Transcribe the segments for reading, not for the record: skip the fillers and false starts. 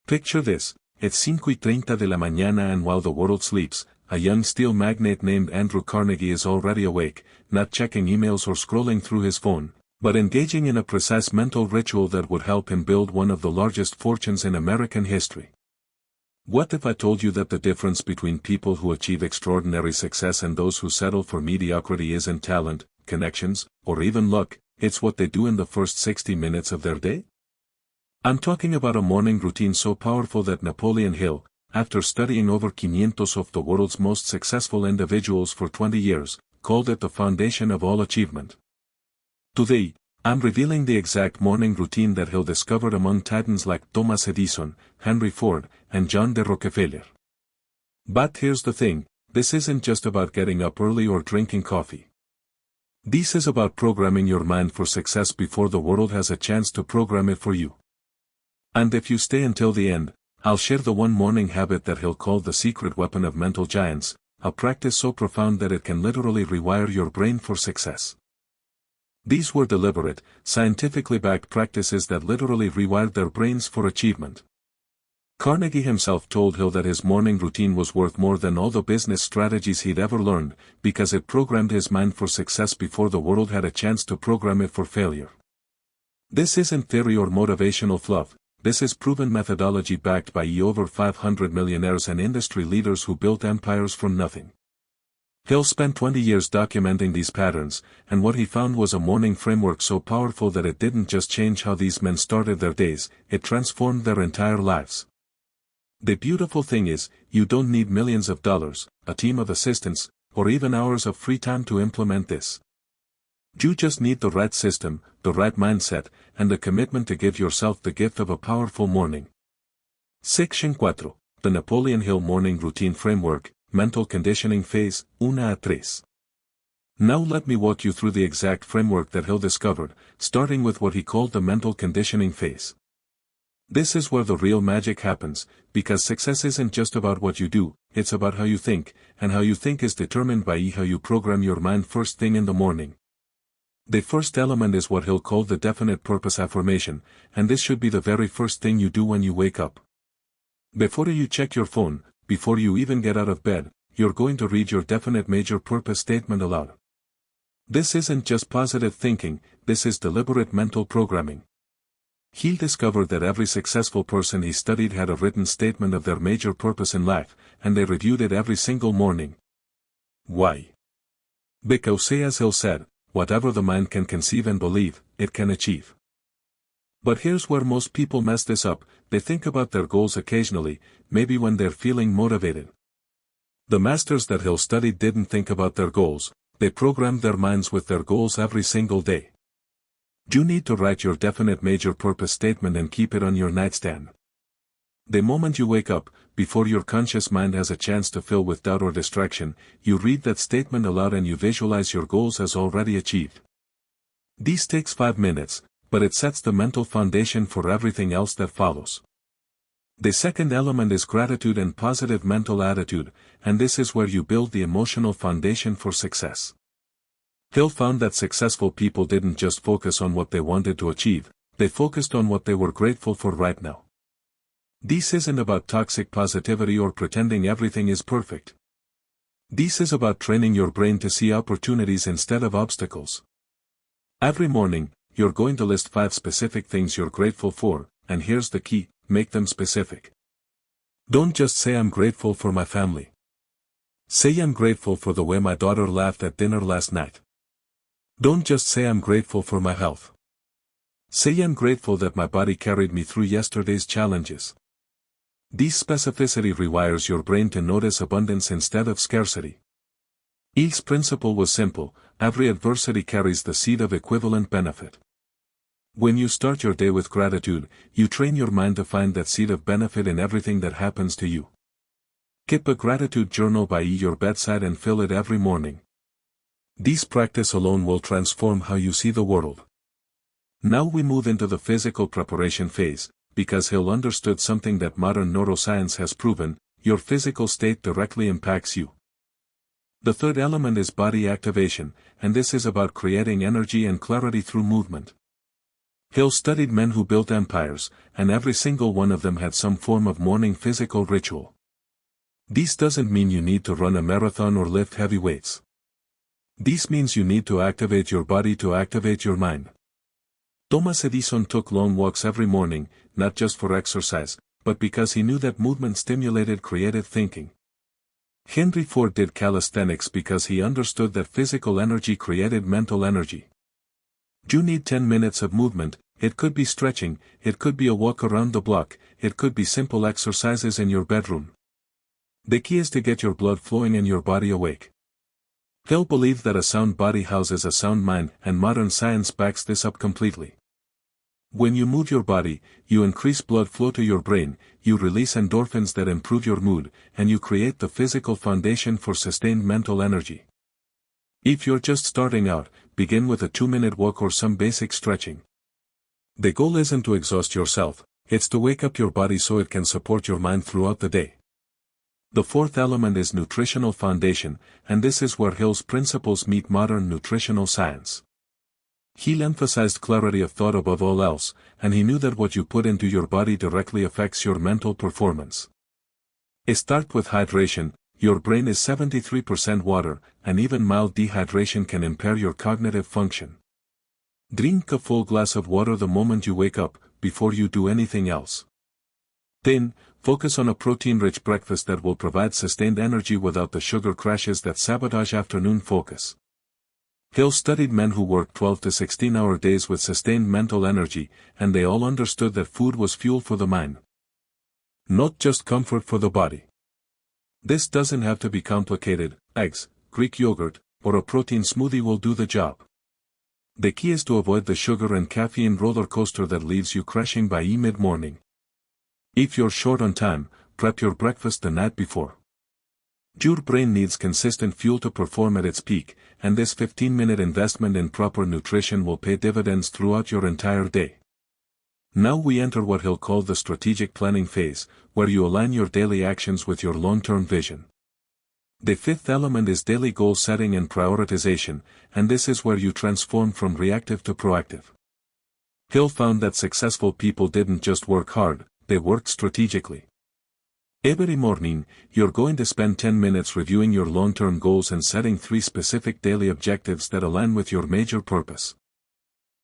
Picture this, it's 5:30 de la mañana and while the world sleeps, a young steel magnate named Andrew Carnegie is already awake, not checking emails or scrolling through his phone, but engaging in a precise mental ritual that would help him build one of the largest fortunes in American history. What if I told you that the difference between people who achieve extraordinary success and those who settle for mediocrity isn't talent, connections, or even luck, it's what they do in the first 60 minutes of their day? I'm talking about a morning routine so powerful that Napoleon Hill, after studying over 500 of the world's most successful individuals for 20 years, called it the foundation of all achievement. Today, I'm revealing the exact morning routine that Hill discovered among titans like Thomas Edison, Henry Ford, and John D. Rockefeller. But here's the thing, this isn't just about getting up early or drinking coffee. This is about programming your mind for success before the world has a chance to program it for you. And if you stay until the end, I'll share the one morning habit that Hill called the secret weapon of mental giants, a practice so profound that it can literally rewire your brain for success. These were deliberate, scientifically backed practices that literally rewired their brains for achievement. Carnegie himself told Hill that his morning routine was worth more than all the business strategies he'd ever learned, because it programmed his mind for success before the world had a chance to program it for failure. This isn't theory or motivational fluff. This is proven methodology backed by over 500 millionaires and industry leaders who built empires from nothing. Hill spent 20 years documenting these patterns, and what he found was a morning framework so powerful that it didn't just change how these men started their days, it transformed their entire lives. The beautiful thing is, you don't need millions of dollars, a team of assistants, or even hours of free time to implement this. You just need the right system, the right mindset, and the commitment to give yourself the gift of a powerful morning. Section 4. The Napoleon Hill Morning Routine Framework, Mental Conditioning Phase, 1 a 3. Now let me walk you through the exact framework that Hill discovered, starting with what he called the mental conditioning phase. This is where the real magic happens, because success isn't just about what you do, it's about how you think, and how you think is determined by how you program your mind first thing in the morning. The first element is what Hill called the definite purpose affirmation, and this should be the very first thing you do when you wake up. Before you check your phone, before you even get out of bed, you're going to read your definite major purpose statement aloud. This isn't just positive thinking, this is deliberate mental programming. Hill discovered that every successful person he studied had a written statement of their major purpose in life, and they reviewed it every single morning. Why? Because, as Hill said, whatever the mind can conceive and believe, it can achieve. But here's where most people mess this up, they think about their goals occasionally, maybe when they're feeling motivated. The masters that Hill studied didn't think about their goals, they programmed their minds with their goals every single day. You need to write your definite major purpose statement and keep it on your nightstand. The moment you wake up, before your conscious mind has a chance to fill with doubt or distraction, you read that statement aloud and you visualize your goals as already achieved. This takes 5 minutes, but it sets the mental foundation for everything else that follows. The second element is gratitude and positive mental attitude, and this is where you build the emotional foundation for success. Hill found that successful people didn't just focus on what they wanted to achieve, they focused on what they were grateful for right now. This isn't about toxic positivity or pretending everything is perfect. This is about training your brain to see opportunities instead of obstacles. Every morning, you're going to list 5 specific things you're grateful for, and here's the key, make them specific. Don't just say I'm grateful for my family. Say I'm grateful for the way my daughter laughed at dinner last night. Don't just say I'm grateful for my health. Say I'm grateful that my body carried me through yesterday's challenges. This specificity rewires your brain to notice abundance instead of scarcity. Hill's principle was simple, every adversity carries the seed of equivalent benefit. When you start your day with gratitude, you train your mind to find that seed of benefit in everything that happens to you. Keep a gratitude journal by your bedside and fill it every morning. This practice alone will transform how you see the world. Now we move into the physical preparation phase, because Hill understood something that modern neuroscience has proven, your physical state directly impacts you. The third element is body activation, and this is about creating energy and clarity through movement. Hill studied men who built empires, and every single one of them had some form of morning physical ritual. This doesn't mean you need to run a marathon or lift heavy weights. This means you need to activate your body to activate your mind. Thomas Edison took long walks every morning, not just for exercise, but because he knew that movement stimulated creative thinking. Henry Ford did calisthenics because he understood that physical energy created mental energy. You need 10 minutes of movement. It could be stretching, it could be a walk around the block, it could be simple exercises in your bedroom. The key is to get your blood flowing and your body awake. Hill believed that a sound body houses a sound mind, and modern science backs this up completely. When you move your body, you increase blood flow to your brain, you release endorphins that improve your mood, and you create the physical foundation for sustained mental energy. If you're just starting out, begin with a 2-minute walk or some basic stretching. The goal isn't to exhaust yourself, it's to wake up your body so it can support your mind throughout the day. The fourth element is nutritional foundation, and this is where Hill's principles meet modern nutritional science. Hill emphasized clarity of thought above all else, and he knew that what you put into your body directly affects your mental performance. Start with hydration. Your brain is 73% water, and even mild dehydration can impair your cognitive function. Drink a full glass of water the moment you wake up, before you do anything else. Then, focus on a protein-rich breakfast that will provide sustained energy without the sugar crashes that sabotage afternoon focus. Hill studied men who worked 12 to 16-hour days with sustained mental energy, and they all understood that food was fuel for the mind. Not just comfort for the body. This doesn't have to be complicated. Eggs, Greek yogurt, or a protein smoothie will do the job. The key is to avoid the sugar and caffeine roller coaster that leaves you crashing by mid-morning. If you're short on time, prep your breakfast the night before. Your brain needs consistent fuel to perform at its peak, and this 15-minute investment in proper nutrition will pay dividends throughout your entire day. Now we enter what Hill called the strategic planning phase, where you align your daily actions with your long-term vision. The fifth element is daily goal setting and prioritization, and this is where you transform from reactive to proactive. Hill found that successful people didn't just work hard, they worked strategically. Every morning, you're going to spend 10 minutes reviewing your long-term goals and setting 3 specific daily objectives that align with your major purpose.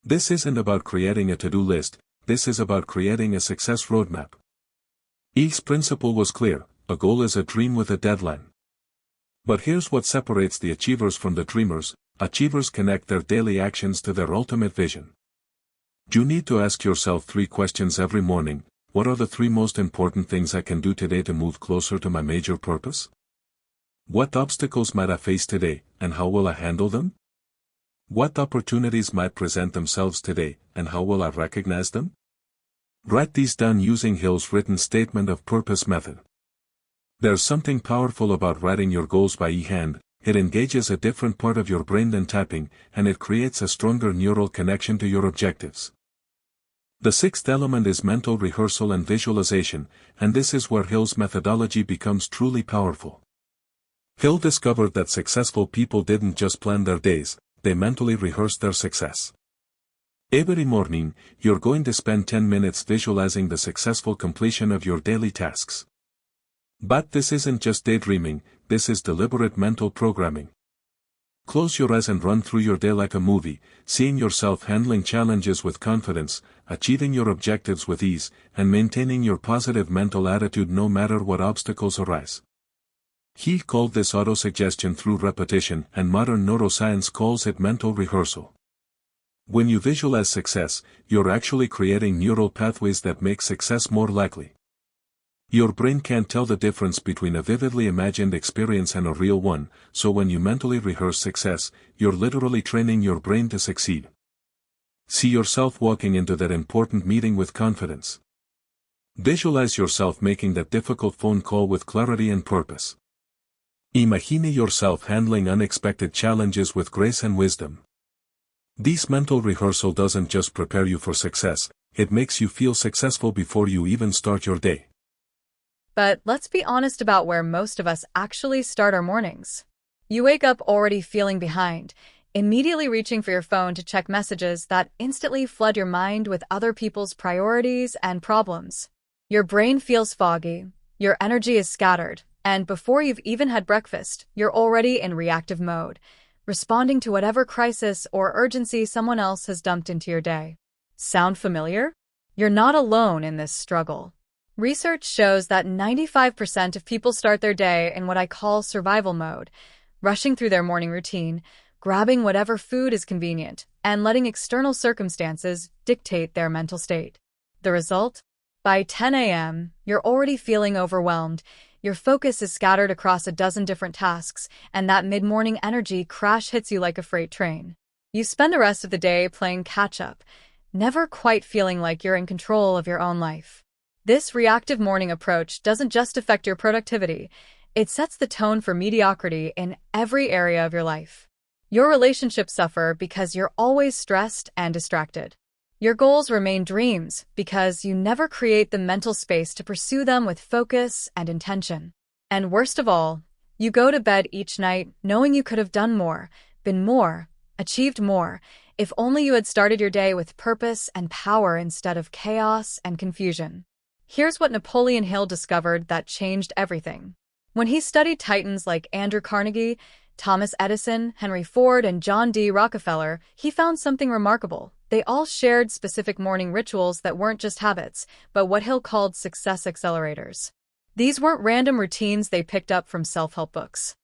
This isn't about creating a to-do list, this is about creating a success roadmap. Hill's principle was clear: a goal is a dream with a deadline. But here's what separates the achievers from the dreamers: achievers connect their daily actions to their ultimate vision. You need to ask yourself 3 questions every morning. What are the 3 most important things I can do today to move closer to my major purpose? What obstacles might I face today, and how will I handle them? What opportunities might present themselves today, and how will I recognize them? Write these down using Hill's written statement of purpose method. There's something powerful about writing your goals by hand. It engages a different part of your brain than typing, and it creates a stronger neural connection to your objectives. The sixth element is mental rehearsal and visualization, and this is where Hill's methodology becomes truly powerful. Hill discovered that successful people didn't just plan their days, they mentally rehearsed their success. Every morning, you're going to spend 10 minutes visualizing the successful completion of your daily tasks. But this isn't just daydreaming, this is deliberate mental programming. Close your eyes and run through your day like a movie, seeing yourself handling challenges with confidence, achieving your objectives with ease, and maintaining your positive mental attitude no matter what obstacles arise. He called this autosuggestion through repetition, and modern neuroscience calls it mental rehearsal. When you visualize success, you're actually creating neural pathways that make success more likely. Your brain can't tell the difference between a vividly imagined experience and a real one, so when you mentally rehearse success, you're literally training your brain to succeed. See yourself walking into that important meeting with confidence. Visualize yourself making that difficult phone call with clarity and purpose. Imagine yourself handling unexpected challenges with grace and wisdom. This mental rehearsal doesn't just prepare you for success, it makes you feel successful before you even start your day. But let's be honest about where most of us actually start our mornings. You wake up already feeling behind. immediately reaching for your phone to check messages that instantly flood your mind with other people's priorities and problems. Your brain feels foggy, your energy is scattered, and before you've even had breakfast, you're already in reactive mode, responding to whatever crisis or urgency someone else has dumped into your day. Sound familiar? You're not alone in this struggle. Research shows that 95% of people start their day in what I call survival mode, rushing through their morning routine, grabbing whatever food is convenient, and letting external circumstances dictate their mental state. The result? By 10 a.m., you're already feeling overwhelmed, your focus is scattered across a dozen different tasks, and that mid-morning energy crash hits you like a freight train. You spend the rest of the day playing catch-up, never quite feeling like you're in control of your own life. This reactive morning approach doesn't just affect your productivity, it sets the tone for mediocrity in every area of your life. Your relationships suffer because you're always stressed and distracted. Your goals remain dreams because you never create the mental space to pursue them with focus and intention. And worst of all, you go to bed each night knowing you could have done more, been more, achieved more, if only you had started your day with purpose and power instead of chaos and confusion. Here's what Napoleon Hill discovered that changed everything. When he studied titans like Andrew Carnegie, Thomas Edison, Henry Ford, and John D. Rockefeller, he found something remarkable. They all shared specific morning rituals that weren't just habits, but what Hill called success accelerators. These weren't random routines they picked up from self-help books.